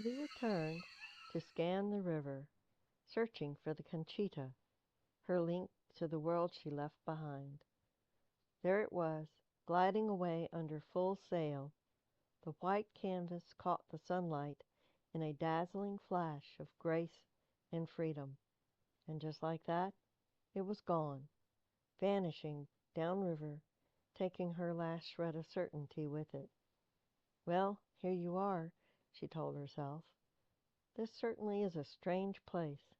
Leah turned to scan the river, searching for the Conchita, her link to the world she left behind. There it was, gliding away under full sail. The white canvas caught the sunlight in a dazzling flash of grace and freedom. And just like that, it was gone, vanishing downriver, taking her last shred of certainty with it. Well, here you are, she told herself. This certainly is a strange place.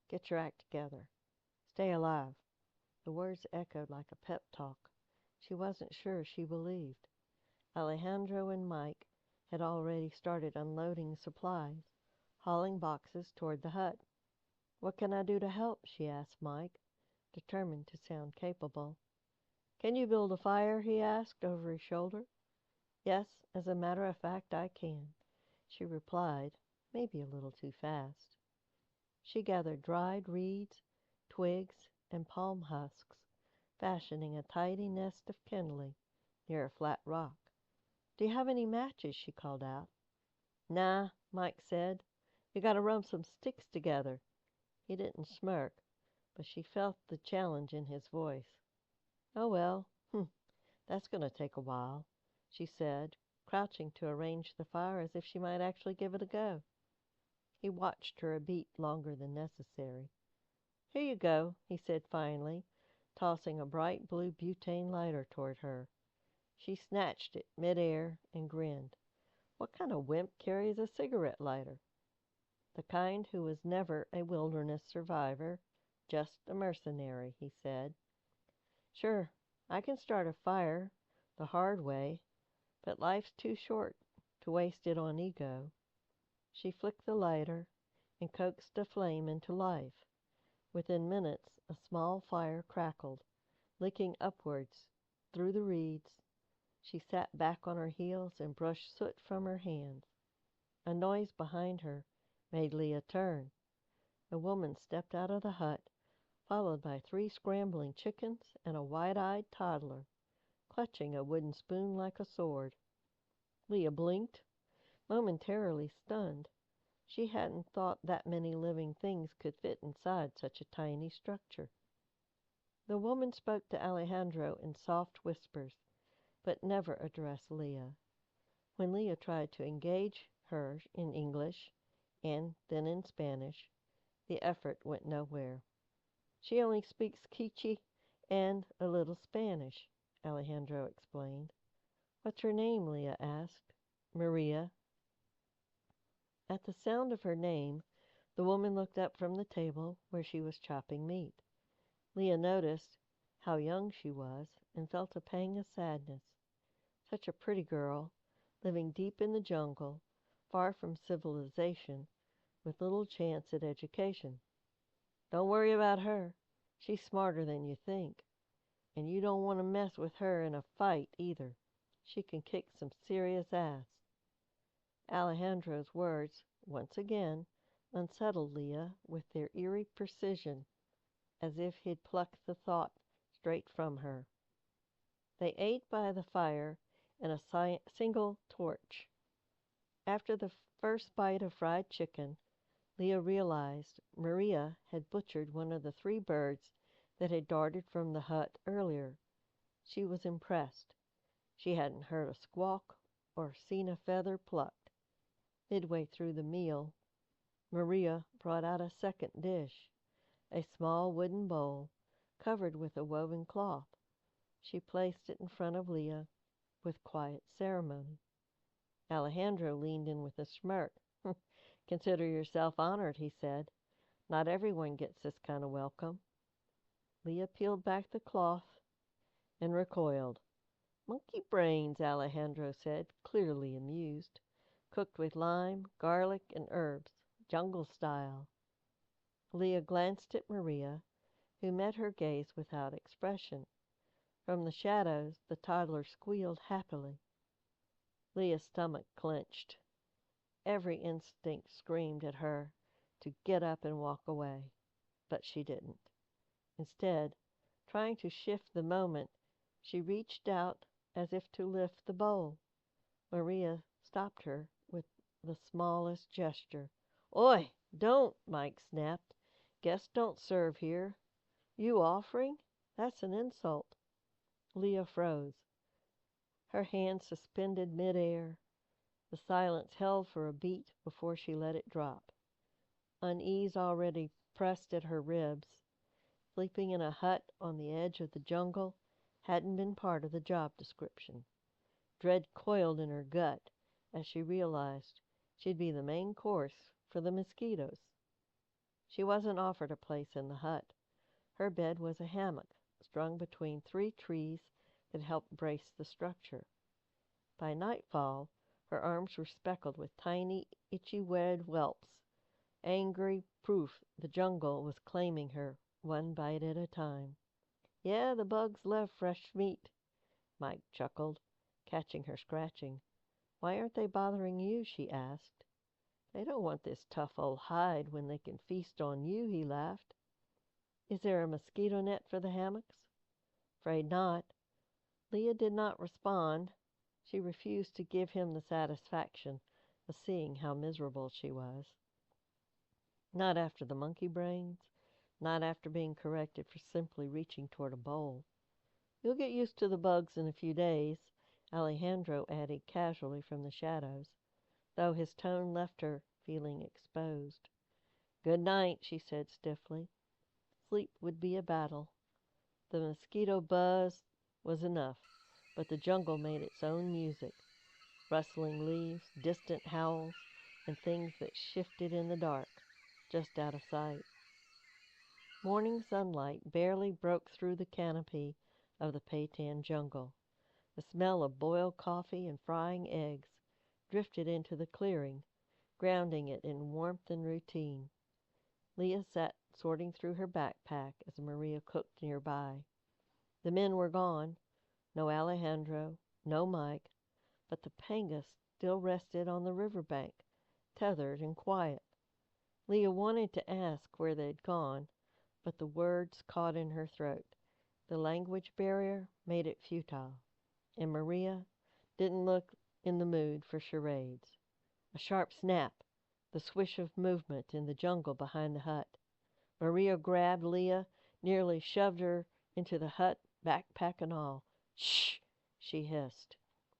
Get your act together. Stay alive. The words echoed like a pep talk. She wasn't sure she believed. Alejandro and Mike had already started unloading supplies, hauling boxes toward the hut. "What can I do to help?" she asked Mike, determined to sound capable. "Can you build a fire?" he asked over his shoulder. "Yes, as a matter of fact, I can," she replied, maybe a little too fast. She gathered dried reeds, twigs, and palm husks, fashioning a tidy nest of kindling near a flat rock. "Do you have any matches?" she called out. "Nah," Mike said. "You gotta rub some sticks together." He didn't smirk, but she felt the challenge in his voice. "Oh, well, that's going to take a while," she said, crouching to arrange the fire as if she might actually give it a go. He watched her a beat longer than necessary. "Here you go," he said finally, tossing a bright blue butane lighter toward her. She snatched it midair and grinned. What kind of wimp carries a cigarette lighter? "The kind who was never a wilderness survivor, just a mercenary," he said. "Sure, I can start a fire the hard way, but life's too short to waste it on ego." She flicked the lighter and coaxed a flame into life. Within minutes a small fire crackled, licking upwards through the reeds. She sat back on her heels and brushed soot from her hands. A noise behind her made Leah turn. A woman stepped out of the hut, followed by 3 scrambling chickens and a wide-eyed toddler, clutching a wooden spoon like a sword. Leah blinked, momentarily stunned. She hadn't thought that many living things could fit inside such a tiny structure. The woman spoke to Alejandro in soft whispers, but never addressed Leah. When Leah tried to engage her in English, and then in Spanish, the effort went nowhere. "She only speaks Quiche and a little Spanish," Alejandro explained. "What's her name?" Leah asked. "Maria." At the sound of her name, the woman looked up from the table where she was chopping meat. Leah noticed how young she was and felt a pang of sadness. Such a pretty girl, living deep in the jungle, far from civilization, with little chance at education. "Don't worry about her. She's smarter than you think. And you don't want to mess with her in a fight, either. She can kick some serious ass." Alejandro's words, once again, unsettled Leah with their eerie precision, as if he'd plucked the thought straight from her. They ate by the fire in a single torch. After the first bite of fried chicken, Leah realized Maria had butchered one of the 3 birds that had darted from the hut earlier. She was impressed. She hadn't heard a squawk or seen a feather plucked. Midway through the meal, Maria brought out a second dish, a small wooden bowl covered with a woven cloth. She placed it in front of Leah with quiet ceremony. Alejandro leaned in with a smirk. "Consider yourself honored," he said. "Not everyone gets this kind of welcome." Leah peeled back the cloth and recoiled. "Monkey brains," Alejandro said, clearly amused. "Cooked with lime, garlic, and herbs, jungle style." Leah glanced at Maria, who met her gaze without expression. From the shadows the toddler squealed happily. Leah's stomach clenched. Every instinct screamed at her to get up and walk away. But she didn't. Instead, trying to shift the moment, she reached out as if to lift the bowl. Maria stopped her with the smallest gesture. "Oi! Don't!" Mike snapped. "Guests don't serve here. You offering? That's an insult." Leah froze, her hand suspended midair. The silence held for a beat before she let it drop. Unease already pressed at her ribs. Sleeping in a hut on the edge of the jungle hadn't been part of the job description. Dread coiled in her gut as she realized she'd be the main course for the mosquitoes. She wasn't offered a place in the hut. Her bed was a hammock strung between 3 trees that helped brace the structure. By nightfall, her arms were speckled with tiny, itchy red whelps, angry proof the jungle was claiming her, one bite at a time. "Yeah, the bugs love fresh meat," Mike chuckled, catching her scratching. "Why aren't they bothering you?" she asked. "They don't want this tough old hide when they can feast on you," he laughed. "Is there a mosquito net for the hammocks?" "'Fraid not." Leah did not respond. She refused to give him the satisfaction of seeing how miserable she was. Not after the monkey brains, not after being corrected for simply reaching toward a bowl. "You'll get used to the bugs in a few days," Alejandro added casually from the shadows, though his tone left her feeling exposed. "Good night," she said stiffly. Sleep would be a battle. The mosquito buzz was enough, but the jungle made its own music, rustling leaves, distant howls, and things that shifted in the dark, just out of sight. Morning sunlight barely broke through the canopy of the Petén jungle. The smell of boiled coffee and frying eggs drifted into the clearing, grounding it in warmth and routine. Leah sat sorting through her backpack as Maria cooked nearby. The men were gone. No Alejandro, no Mike, but the panga still rested on the riverbank, tethered and quiet. Leah wanted to ask where they'd gone, but the words caught in her throat. The language barrier made it futile, and Maria didn't look in the mood for charades. A sharp snap, the swish of movement in the jungle behind the hut. Maria grabbed Leah, nearly shoved her into the hut, backpack and all. "Shh!" she hissed,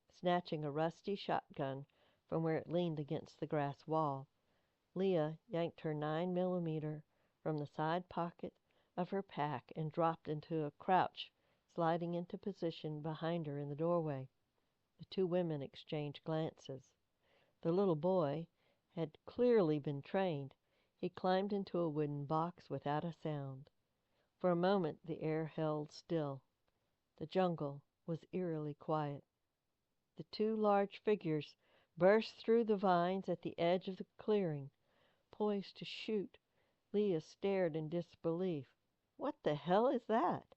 snatching a rusty shotgun from where it leaned against the grass wall. Leah yanked her 9mm from the side pocket of her pack and dropped into a crouch, sliding into position behind her in the doorway. The two women exchanged glances. The little boy had clearly been trained. He climbed into a wooden box without a sound. For a moment the air held still. The jungle was eerily quiet. The two large figures burst through the vines at the edge of the clearing, poised to shoot. Leah stared in disbelief. "What the hell is that?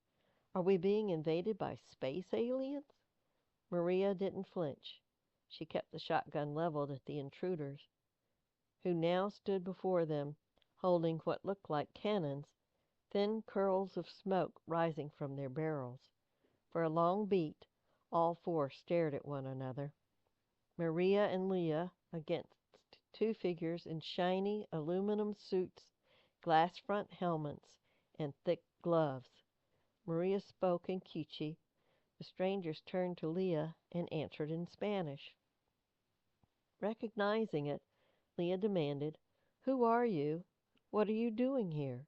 Are we being invaded by space aliens?" Maria didn't flinch. She kept the shotgun leveled at the intruders, who now stood before them, holding what looked like cannons, thin curls of smoke rising from their barrels. For a long beat, all four stared at one another. Maria and Leah against two figures in shiny aluminum suits, glass front helmets, and thick gloves. Maria spoke in Quiche. The strangers turned to Leah and answered in Spanish. Recognizing it, Leah demanded, "Who are you? What are you doing here?"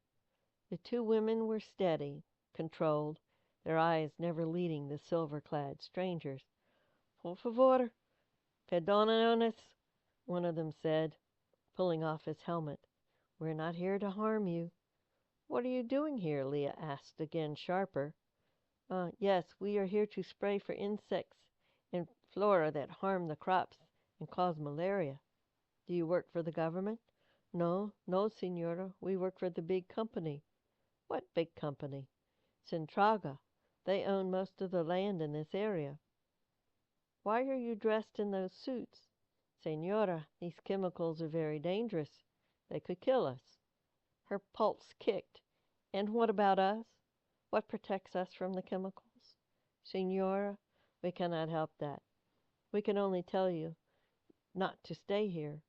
The two women were steady, controlled, their eyes never leaving the silver-clad strangers. "Por favor, perdónanos," one of them said, pulling off his helmet. "We're not here to harm you." "What are you doing here?" Leah asked, again sharper. Yes, we are here to spray for insects and flora that harm the crops and cause malaria." "Do you work for the government?" "No, no, señora. We work for the big company." "What big company?" "Centraga. They own most of the land in this area." "Why are you dressed in those suits?" "Señora, these chemicals are very dangerous. They could kill us." Her pulse kicked. "And what about us? What protects us from the chemicals?" "Señora, we cannot help that. We can only tell you not to stay here.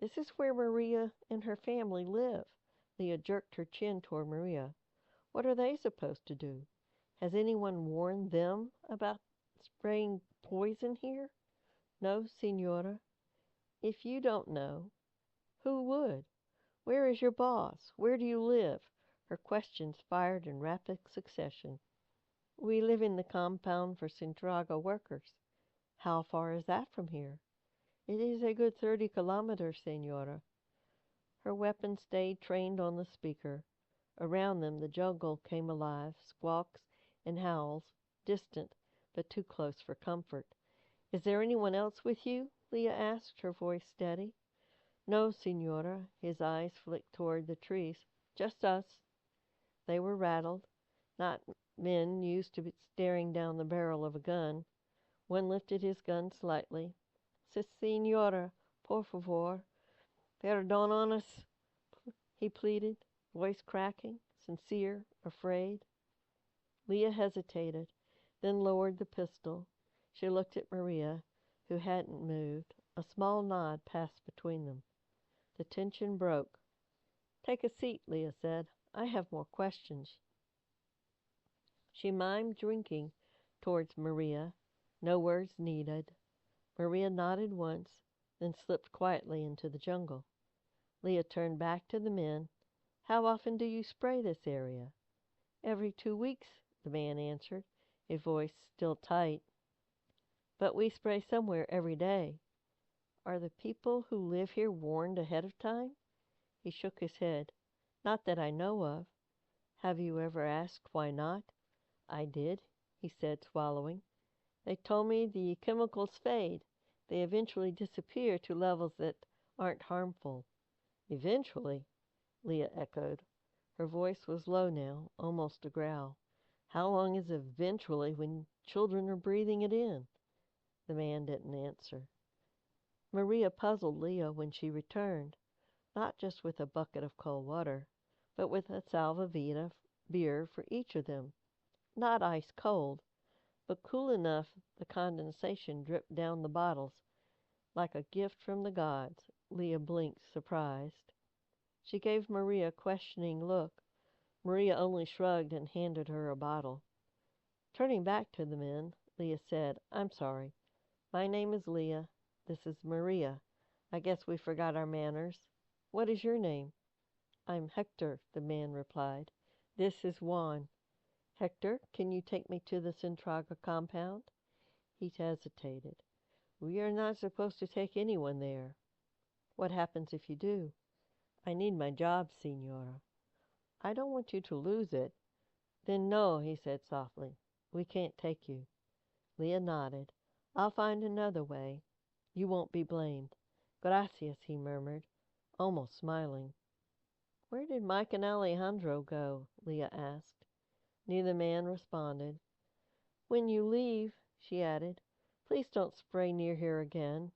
This is where Maria and her family live. Leah jerked her chin toward Maria. What are they supposed to do? Has anyone warned them about spraying poison here? No, Senora. If you don't know, who would? Where is your boss? Where do you live? Her questions fired in rapid succession. We live in the compound for Centraga workers. How far is that from here? It is a good 30 kilometers, Senora. Her weapon stayed trained on the speaker. Around them the jungle came alive, squawks and howls, distant but too close for comfort. Is there anyone else with you? Leah asked, her voice steady. No, Senora. His eyes flicked toward the trees. Just us. They were rattled, not men used to staring down the barrel of a gun. One lifted his gun slightly. Senora, por favor, perdónanos, he pleaded, voice cracking, sincere, afraid. Leah hesitated, then lowered the pistol. She looked at Maria, who hadn't moved. A small nod passed between them. The tension broke. Take a seat, Leah said. I have more questions. She mimed drinking towards Maria. No words needed. Maria nodded once, then slipped quietly into the jungle. Leah turned back to the men. How often do you spray this area? Every 2 weeks, the man answered, his voice still tight. But we spray somewhere every day. Are the people who live here warned ahead of time? He shook his head. Not that I know of. Have you ever asked why not? I did, he said, swallowing. They told me the chemicals fade. They eventually disappear to levels that aren't harmful. Eventually, Leah echoed. Her voice was low now, almost a growl. How long is eventually when children are breathing it in? The man didn't answer. Maria puzzled Leah when she returned, not just with a bucket of cold water, but with a salvavita beer for each of them. Not ice cold, but cool enough the condensation dripped down the bottles like a gift from the gods. Leah blinked, surprised. She gave Maria a questioning look. Maria only shrugged and handed her a bottle. Turning back to the men, Leah said, I'm sorry. My name is Leah. This is Maria. I guess we forgot our manners. What is your name? I'm Hector, the man replied. This is Juan. Hector, can you take me to the Centraga compound? He hesitated. We are not supposed to take anyone there. What happens if you do? I need my job, Senora. I don't want you to lose it. Then no, he said softly. We can't take you. Leah nodded. I'll find another way. You won't be blamed. Gracias, he murmured, almost smiling. Where did Mike and Alejandro go? Leah asked. Neither man responded. When you leave, she added, please don't spray near here again.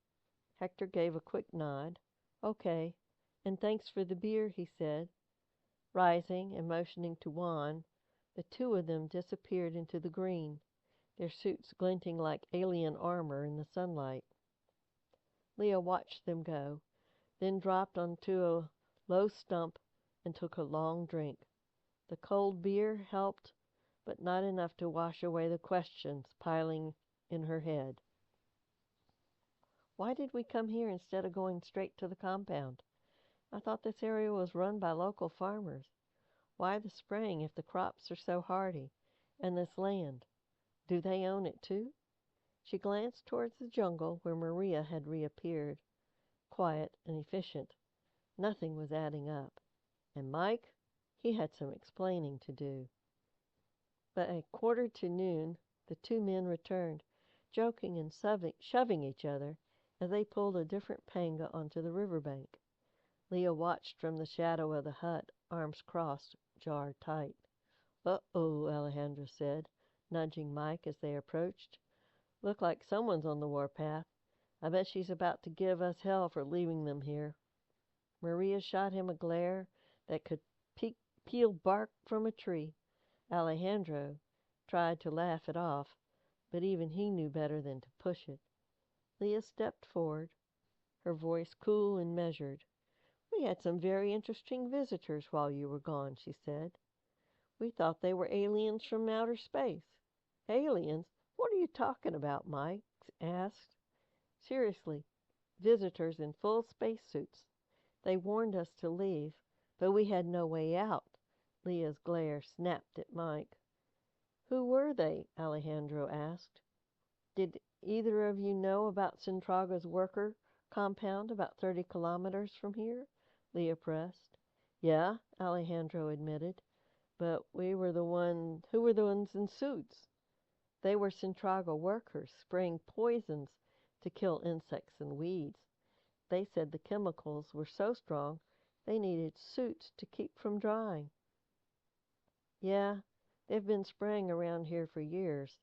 Hector gave a quick nod. Okay, and thanks for the beer, he said. Rising and motioning to Juan, the two of them disappeared into the green, their suits glinting like alien armor in the sunlight. Leah watched them go, then dropped onto a low stump and took a long drink. The cold beer helped, but not enough to wash away the questions piling in her head. Why did we come here instead of going straight to the compound? I thought this area was run by local farmers. Why the spraying if the crops are so hardy? And this land, do they own it too? She glanced towards the jungle where Maria had reappeared, quiet and efficient. Nothing was adding up. And Mike? He had some explaining to do. But at 1:45, the two men returned, joking and shoving each other as they pulled a different panga onto the riverbank. Leah watched from the shadow of the hut, arms crossed, jaw tight. Uh-oh, Alejandro said, nudging Mike as they approached. Look like someone's on the warpath. I bet she's about to give us hell for leaving them here. Maria shot him a glare that could peel bark from a tree. Alejandro tried to laugh it off, but even he knew better than to push it. Leah stepped forward. her voice cool and measured. "We had some very interesting visitors while you were gone," she said. "We thought they were aliens from outer space." "Aliens? What are you talking about?" Mike asked. "Seriously, visitors in full spacesuits. They warned us to leave, but we had no way out." Leah's glare snapped at Mike. "Who were they?" Alejandro asked. "Did either of you know about Centraga's worker compound about 30 kilometers from here?" Leah pressed. "Yeah," Alejandro admitted. "But who were the ones in suits?" "They were Centraga workers, spraying poisons to kill insects and weeds. They said the chemicals were so strong they needed suits to keep from drying." "Yeah, they've been spraying around here for years.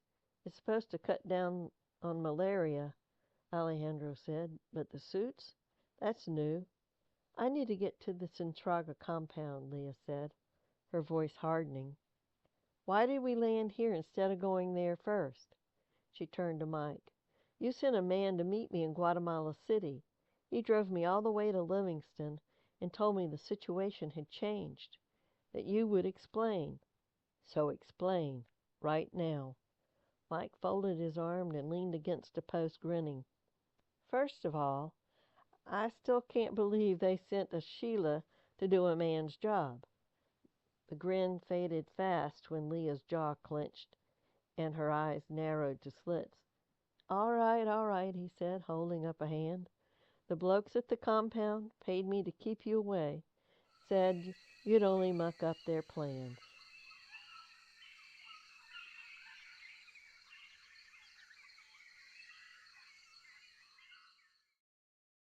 It's supposed to cut down on malaria," Alejandro said. "But the suits? That's new." "I need to get to the Centraga compound," Leah said, her voice hardening. "Why did we land here instead of going there first?" She turned to Mike. "You sent a man to meet me in Guatemala City. He drove me all the way to Livingston and told me the situation had changed, that you would explain. So explain, right now." Mike folded his arms and leaned against a post, grinning. "First of all, I still can't believe they sent a Sheila to do a man's job." The grin faded fast when Leah's jaw clenched and her eyes narrowed to slits. All right," he said, holding up a hand. "The blokes at the compound paid me to keep you away. Said you'd only muck up their plans."